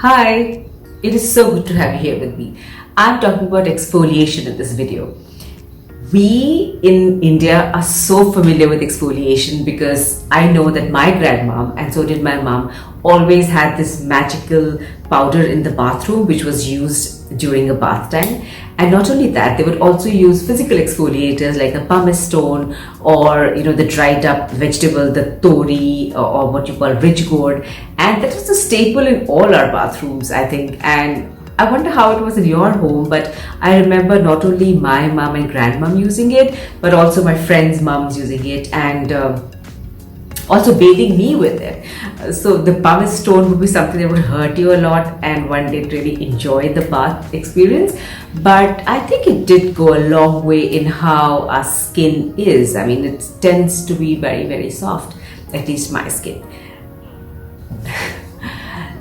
Hi, it is so good to have you here with me. I'm talking about exfoliation in this video. We in India are so familiar with exfoliation because I know that my grandmom and so did my mom always had this magical powder in the bathroom which was used during a bath time. And not only that, they would also use physical exfoliators like a pumice stone or the dried up vegetable, the tori or what you call ridge gourd. And that was a staple in all our bathrooms, I think. And I wonder how it was in your home, but I remember not only my mom and grandmom using it, but also my friends' moms using it and also bathing me with it. So the pumice stone would be something that would hurt you a lot and one didn't really enjoy the bath experience. But I think it did go a long way in how our skin is. I mean, it tends to be very, very soft, at least my skin.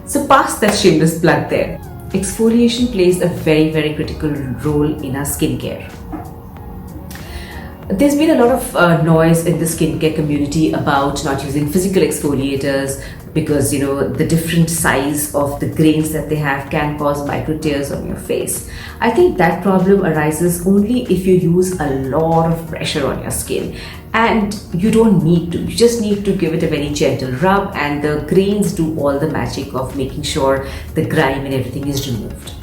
So past that shameless plug there. Exfoliation plays a very, very critical role in our skincare. There's been a lot of noise in the skincare community about not using physical exfoliators because the different size of the grains that they have can cause micro tears on your face. I think that problem arises only if you use a lot of pressure on your skin, and you don't need to. You just need to give it a very gentle rub and the grains do all the magic of making sure the grime and everything is removed.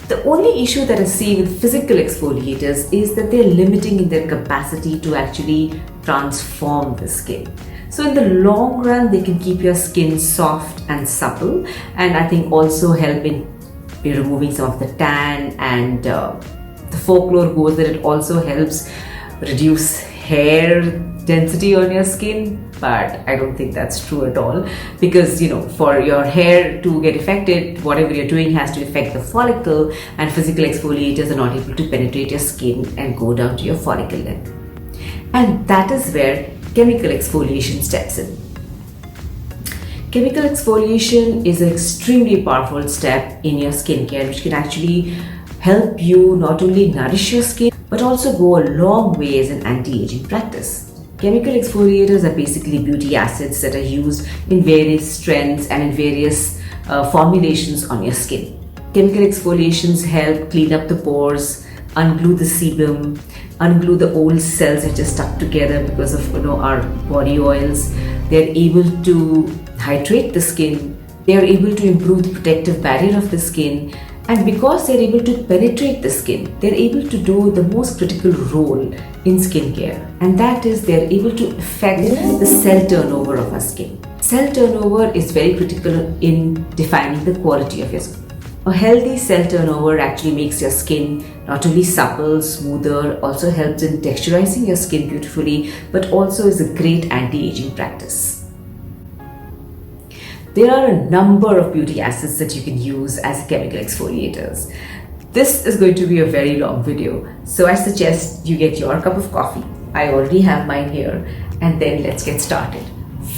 The only issue that I see with physical exfoliators is that they're limiting in their capacity to actually transform the skin. So in the long run, they can keep your skin soft and supple, and I think also help in removing some of the tan, and the folklore goes that it also helps reduce hair density on your skin, but I don't think that's true at all because for your hair to get affected, whatever you're doing has to affect the follicle, and physical exfoliators are not able to penetrate your skin and go down to your follicle length. And that is where chemical exfoliation steps in. Chemical exfoliation is an extremely powerful step in your skincare which can actually help you not only nourish your skin but also go a long way as an anti-aging practice. Chemical exfoliators are basically beauty acids that are used in various strengths and in various formulations on your skin. Chemical exfoliations help clean up the pores, unglue the sebum, unglue the old cells that are stuck together because of our body oils. They're able to hydrate the skin. They are able to improve the protective barrier of the skin. And because they're able to penetrate the skin, they're able to do the most critical role in skincare. And that is they're able to affect the cell turnover of our skin. Cell turnover is very critical in defining the quality of your skin. A healthy cell turnover actually makes your skin not only supple, smoother, also helps in texturizing your skin beautifully, but also is a great anti-aging practice. There are a number of beauty acids that you can use as chemical exfoliators. This is going to be a very long video, so I suggest you get your cup of coffee. I already have mine here, and then let's get started.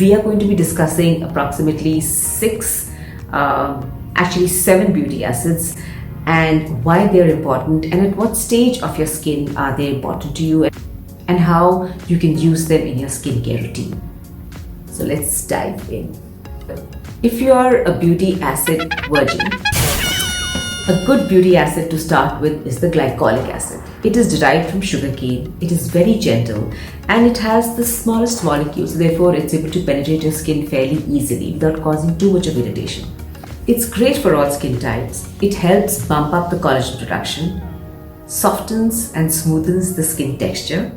We are going to be discussing approximately 7 beauty acids and why they're important and at what stage of your skin are they important to you and how you can use them in your skincare routine. So let's dive in. If you are a beauty acid virgin, a good beauty acid to start with is the glycolic acid. It is derived from sugarcane, it is very gentle, and it has the smallest molecules, therefore it's able to penetrate your skin fairly easily without causing too much of irritation. It's great for all skin types. It helps bump up the collagen production, softens and smoothens the skin texture,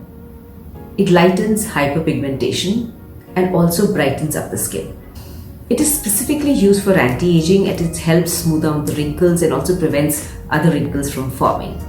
it lightens hyperpigmentation, and also brightens up the skin. It is specifically used for anti-aging and it helps smooth out the wrinkles and also prevents other wrinkles from forming.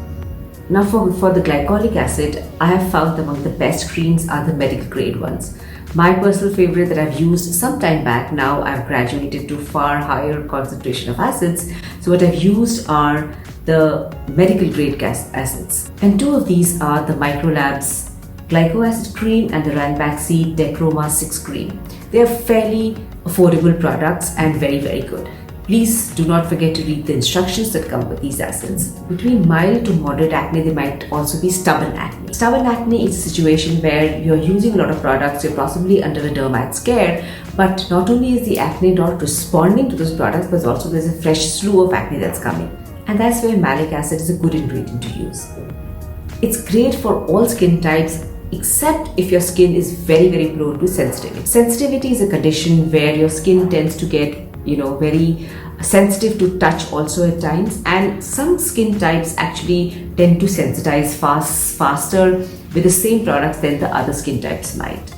Now for the glycolic acid, I have found among the best creams are the medical grade ones. My personal favorite that I've used some time back, now I've graduated to far higher concentration of acids. So what I've used are the medical grade acids. And two of these are the Microlabs Glyco Acid Cream and the Ranbaxy Dechroma 6 Cream. They are fairly affordable products and very, very good. Please do not forget to read the instructions that come with these acids. Between mild to moderate acne, there might also be stubborn acne. Stubborn acne is a situation where you're using a lot of products, you're possibly under a dermat's care, But not only is the acne not responding to those products, but also there's a fresh slew of acne that's coming. And that's where malic acid is a good ingredient to use. It's great for all skin types, except if your skin is very, very prone to sensitivity. Sensitivity is a condition where your skin tends to get, very sensitive to touch also at times, and some skin types actually tend to sensitize faster with the same products than the other skin types might.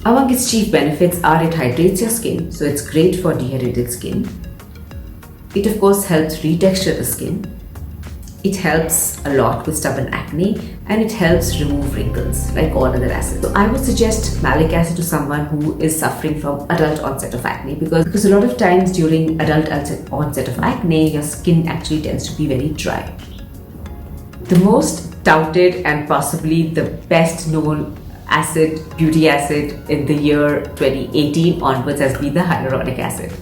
Among its chief benefits are it hydrates your skin, so it's great for dehydrated skin. It of course helps retexture the skin. It helps a lot with stubborn acne, and it helps remove wrinkles like all other acids. So I would suggest malic acid to someone who is suffering from adult onset of acne, because a lot of times during adult onset of acne, your skin actually tends to be very dry. The most touted and possibly the best known acid, beauty acid in the year 2018 onwards has been the hyaluronic acid.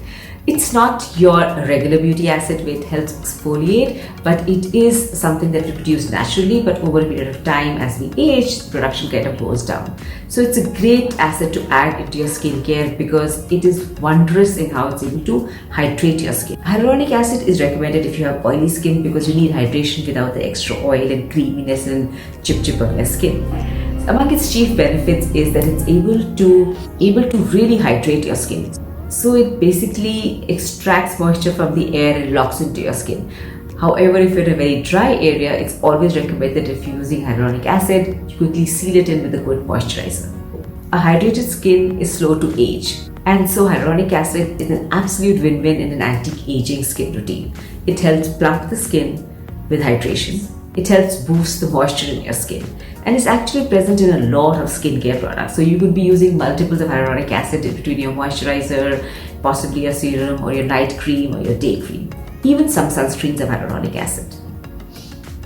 It's not your regular beauty acid where it helps exfoliate, but it is something that we produce naturally, but over a period of time as we age, the production kind of goes down. So it's a great acid to add into your skincare because it is wondrous in how it's able to hydrate your skin. Hyaluronic acid is recommended if you have oily skin because you need hydration without the extra oil and creaminess and chip on your skin. Among its chief benefits is that it's able to really hydrate your skin. So it basically extracts moisture from the air and locks into your skin. However, if you're in a very dry area, it's always recommended if you're using hyaluronic acid, you quickly seal it in with a good moisturizer. A hydrated skin is slow to age, and so hyaluronic acid is an absolute win-win in an anti-aging skin routine. It helps plump the skin with hydration. It helps boost the moisture in your skin, and it's actually present in a lot of skincare products. So you could be using multiples of hyaluronic acid in between your moisturizer, possibly a serum or your night cream or your day cream. Even some sunscreens have hyaluronic acid.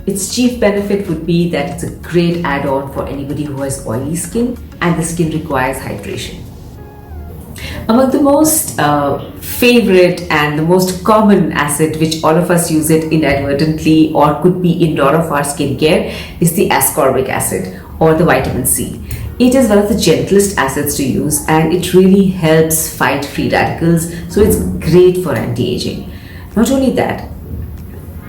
Its chief benefit would be that it's a great add-on for anybody who has oily skin and the skin requires hydration. Among the most favorite and the most common acid, which all of us use it inadvertently or could be in a lot of our skincare, is the ascorbic acid or the vitamin C. It is one of the gentlest acids to use, and it really helps fight free radicals, so it's great for anti-aging. Not only that,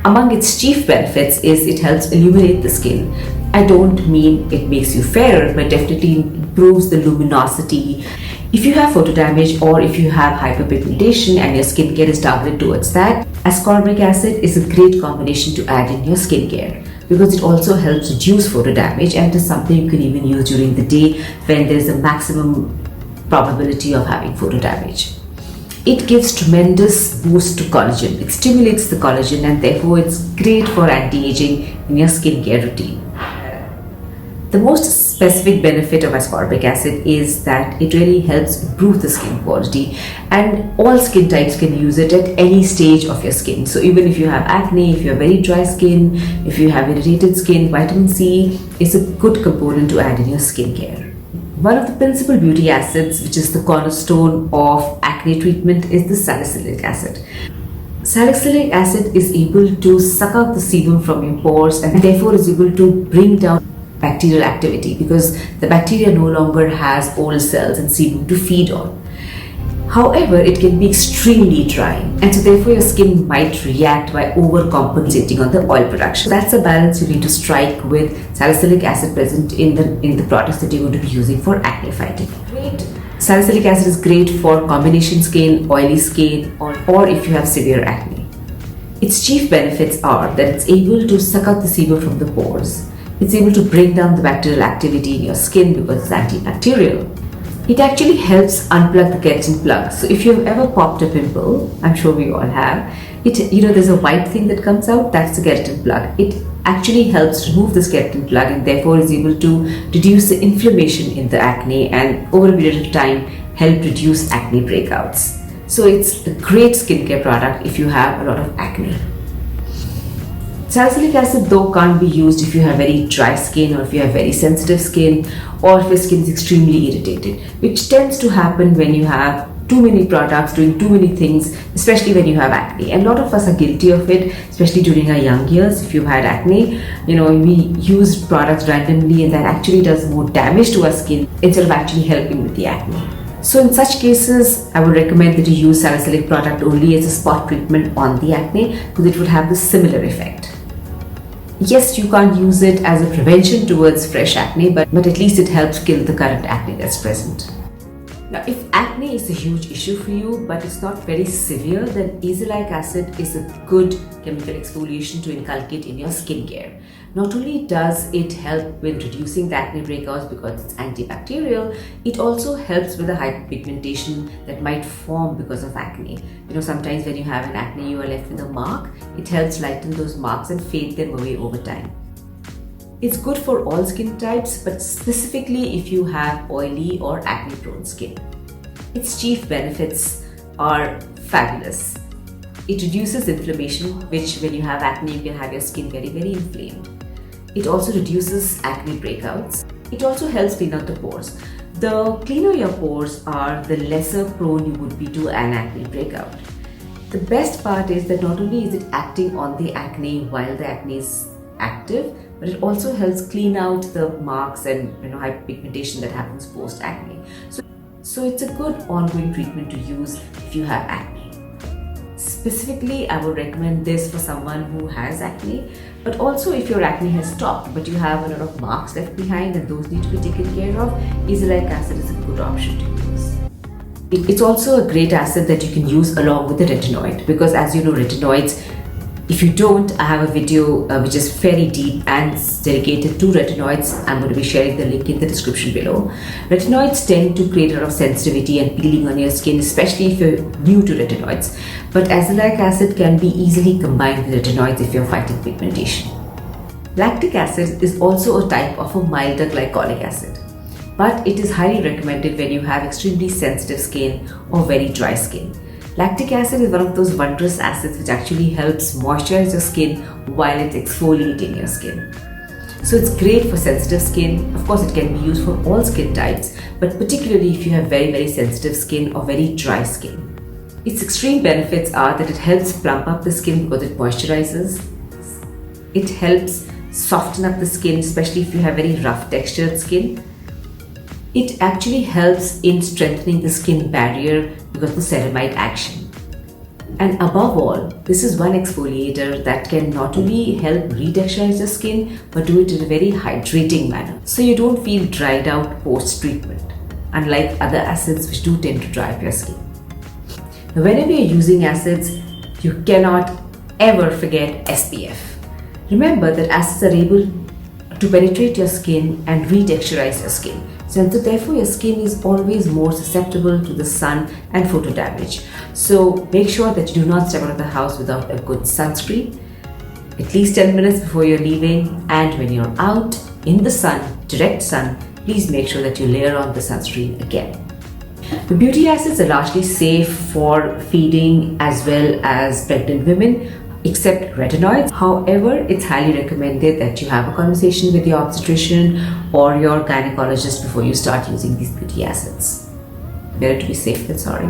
among its chief benefits is it helps illuminate the skin. I don't mean it makes you fairer, but definitely improves the luminosity. If you have photo damage or if you have hyperpigmentation and your skincare is targeted towards that, ascorbic acid is a great combination to add in your skincare because it also helps reduce photo damage, and it is something you can even use during the day when there is a maximum probability of having photo damage. It gives tremendous boost to collagen. It stimulates the collagen, and therefore it's great for anti-aging in your skincare routine. The most specific benefit of ascorbic acid is that it really helps improve the skin quality, and all skin types can use it at any stage of your skin. So even if you have acne, if you have very dry skin, if you have irritated skin, vitamin C is a good component to add in your skincare. One of the principal beauty acids, which is the cornerstone of acne treatment, is the salicylic acid. Salicylic acid is able to suck out the sebum from your pores and therefore is able to bring down bacterial activity because the bacteria no longer has old cells and sebum to feed on. However, it can be extremely drying, and so therefore your skin might react by overcompensating on the oil production. That's a balance you need to strike with salicylic acid present in the products that you're going to be using for acne fighting. Salicylic acid is great for combination skin, oily skin, or if you have severe acne. Its chief benefits are that it's able to suck out the sebum from the pores. It's able to bring down the bacterial activity in your skin because it's antibacterial. It actually helps unplug the keratin plug. So if you've ever popped a pimple, I'm sure we all have, there's a white thing that comes out, that's the keratin plug. It actually helps remove this keratin plug and therefore is able to reduce the inflammation in the acne and over a period of time help reduce acne breakouts. So it's a great skincare product if you have a lot of acne. Salicylic acid though can't be used if you have very dry skin or if you have very sensitive skin or if your skin is extremely irritated, which tends to happen when you have too many products doing too many things, especially when you have acne. And a lot of us are guilty of it, especially during our young years. If you've had acne, we use products randomly and that actually does more damage to our skin instead of actually helping with the acne. So in such cases, I would recommend that you use salicylic product only as a spot treatment on the acne because it would have the similar effect. Yes, you can't use it as a prevention towards fresh acne, but at least it helps kill the current acne that's present. Now, if acne is a huge issue for you, but it's not very severe, then Azelaic acid is a good chemical exfoliation to inculcate in your skincare. Not only does it help with reducing the acne breakouts because it's antibacterial, it also helps with the hyperpigmentation that might form because of acne. You know, sometimes when you have an acne, you are left with a mark. It helps lighten those marks and fade them away over time. It's good for all skin types, but specifically if you have oily or acne-prone skin. Its chief benefits are fabulous. It reduces inflammation, which when you have acne, you can have your skin very, very inflamed. It also reduces acne breakouts. It also helps clean out the pores. The cleaner your pores are, the lesser prone you would be to an acne breakout. The best part is that not only is it acting on the acne while the acne is active, but it also helps clean out the marks and hyperpigmentation that happens post acne. So it's a good ongoing treatment to use if you have acne. Specifically, I would recommend this for someone who has acne, but also if your acne has stopped but you have a lot of marks left behind and those need to be taken care of, Azelaic acid is a good option to use. It's also a great acid that you can use along with the retinoid, because as you know, retinoids, if you don't, I have a video which is very deep and dedicated to retinoids. I'm going to be sharing the link in the description below. Retinoids tend to create a lot of sensitivity and peeling on your skin, especially if you're new to retinoids. But Azelaic acid can be easily combined with retinoids if you're fighting pigmentation. Lactic acid is also a type of a milder glycolic acid, but it is highly recommended when you have extremely sensitive skin or very dry skin. Lactic acid is one of those wondrous acids which actually helps moisturize your skin while it's exfoliating your skin. So it's great for sensitive skin. Of course, it can be used for all skin types, but particularly if you have very, very sensitive skin or very dry skin. Its extreme benefits are that it helps plump up the skin because it moisturizes. It helps soften up the skin, especially if you have very rough textured skin. It actually helps in strengthening the skin barrier because of the ceramide action. And above all, this is one exfoliator that can not only help retexturize your skin, but do it in a very hydrating manner. So you don't feel dried out post-treatment, unlike other acids which do tend to dry up your skin. Now, whenever you're using acids, you cannot ever forget SPF. Remember that acids are able to penetrate your skin and retexturize your skin. So therefore your skin is always more susceptible to the sun and photo damage. So make sure that you do not step out of the house without a good sunscreen, at least 10 minutes before you're leaving, and when you're out in the sun, direct sun, please make sure that you layer on the sunscreen again. The beauty acids are largely safe for feeding as well as pregnant women, except retinoids. However, it's highly recommended that you have a conversation with your obstetrician or your gynecologist before you start using these beauty acids. Better to be safe than sorry.